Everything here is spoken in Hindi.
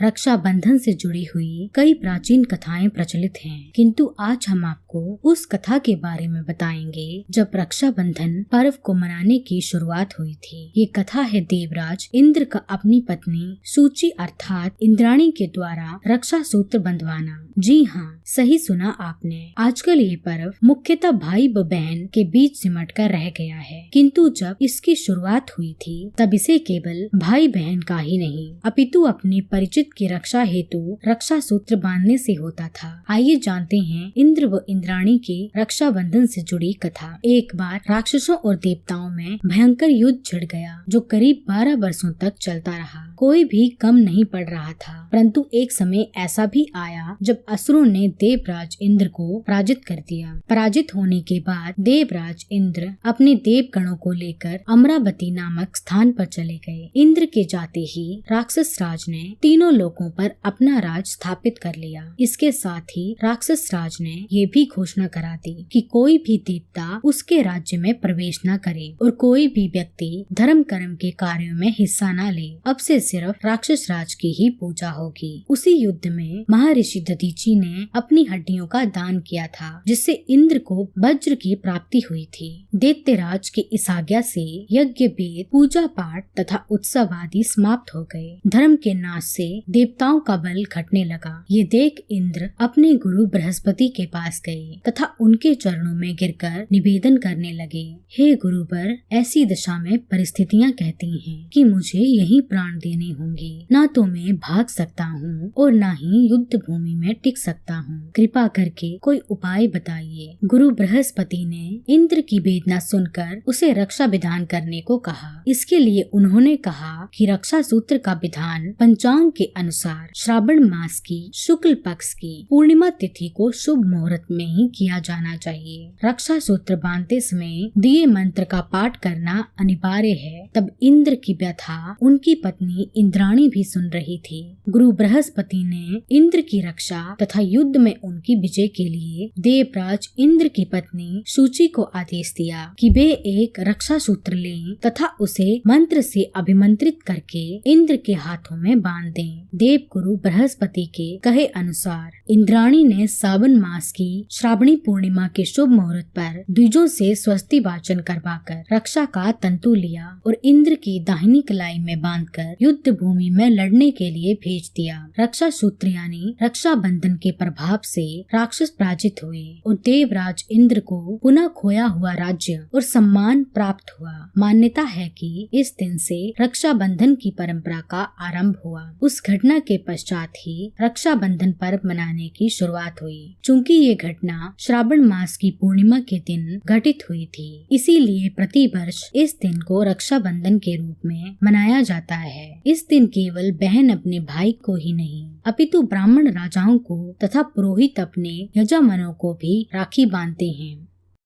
रक्षाबंधन से जुड़ी हुई कई प्राचीन कथाएं प्रचलित हैं, किंतु आज हम आपको उस कथा के बारे में बताएंगे जब रक्षाबंधन पर्व को मनाने की शुरुआत हुई थी। ये कथा है देवराज इंद्र का अपनी पत्नी सूची अर्थात इंद्राणी के द्वारा रक्षा सूत्र बंधवाना। जी हाँ, सही सुना आपने। आजकल ये पर्व मुख्यतः भाई व बहन के बीच सिमट कर रह गया है, किंतु जब इसकी शुरुआत हुई थी तब इसे केवल भाई बहन का ही नहीं अपितु अपने परिचित की रक्षा हेतु रक्षा सूत्र बांधने से होता था। आइए जानते हैं इंद्र व इंद्राणी के रक्षाबंधन से जुड़ी कथा। एक बार राक्षसों और देवताओं में भयंकर युद्ध छिड़ गया जो करीब 12 वर्षों तक चलता रहा। कोई भी कम नहीं पड़ रहा था, परंतु एक समय ऐसा भी आया जब असुरों ने देवराज इंद्र को पराजित कर दिया। पराजित होने के बाद देवराज इंद्र अपने देवगणों को लेकर अमरावती नामक स्थान पर चले गए। इंद्र के जाते ही राक्षस राज ने तीनों लोकों पर अपना राज स्थापित कर लिया। इसके साथ ही राक्षस राज ने ये भी घोषणा करा दी कि कोई भी देवता उसके राज्य में प्रवेश न करे और कोई भी व्यक्ति धर्म कर्म के कार्यों में हिस्सा न ले। अब से सिर्फ राक्षस राज की ही पूजा होगी। उसी युद्ध में महर्षि दधीची ने अपनी हड्डियों का दान किया था, जिससे इंद्र को वज्र की प्राप्ति हुई थी। दैत्यराज की इस आज्ञा से यज्ञ, वेद, पूजा पाठ तथा उत्सव आदि समाप्त हो गए। धर्म के नाश से देवताओं का बल घटने लगा। ये देख इंद्र अपने गुरु बृहस्पति के पास गए तथा उनके चरणों में गिरकर निवेदन करने लगे। हे गुरुवर, ऐसी दशा में परिस्थितियाँ कहती हैं कि मुझे यही प्राण देने होंगे। न तो मैं भाग सकता हूँ और न ही युद्ध भूमि में टिक सकता हूँ। कृपा करके कोई उपाय बताइए। गुरु बृहस्पति ने इंद्र की वेदना सुनकर उसे रक्षा विधान करने को कहा। इसके लिए उन्होंने कहा कि रक्षा सूत्र का विधान पंचांग के अनुसार श्रावण मास की शुक्ल पक्ष की पूर्णिमा तिथि को शुभ मुहूर्त में ही किया जाना चाहिए। रक्षा सूत्र बांधते समय दिए मंत्र का पाठ करना अनिवार्य है। तब इंद्र की व्यथा उनकी पत्नी इंद्राणी भी सुन रही थी। गुरु बृहस्पति ने इंद्र की रक्षा तथा युद्ध में उनकी विजय के लिए देवराज इंद्र की पत्नी सूची को आदेश दिया कि वे एक रक्षा सूत्र लें तथा उसे मंत्र से अभिमंत्रित करके इंद्र के हाथों में बांध दें। देव गुरु बृहस्पति के कहे अनुसार इंद्राणी ने सावन मास की श्रावणी पूर्णिमा के शुभ मुहूर्त पर द्विजों से स्वस्ति वाचन करवाकर रक्षा का तंतु लिया और इंद्र की दाहिनी कलाई में बांधकर युद्ध भूमि में लड़ने के लिए भेज दिया। रक्षा सूत्र यानी रक्षा बंधन के प्रभाव से राक्षस पराजित हुए और देवराज इंद्र को पुनः खोया हुआ राज्य और सम्मान प्राप्त हुआ। मान्यता है कि इस दिन से रक्षा बंधन की परंपरा का आरंभ हुआ। उस घटना के पश्चात ही रक्षा बंधन पर्व मनाने की शुरुआत हुई। चूँकि ये घटना श्रावण मास की पूर्णिमा के दिन घटित हुई थी, इसीलिए प्रति वर्ष इस दिन को रक्षा बंधन के रूप में मनाया जाता है। इस दिन केवल बहन अपने भाई को ही नहीं अपितु ब्राह्मण राजाओं को तथा पुरोहित अपने यजमानों को भी राखी बांधते हैं।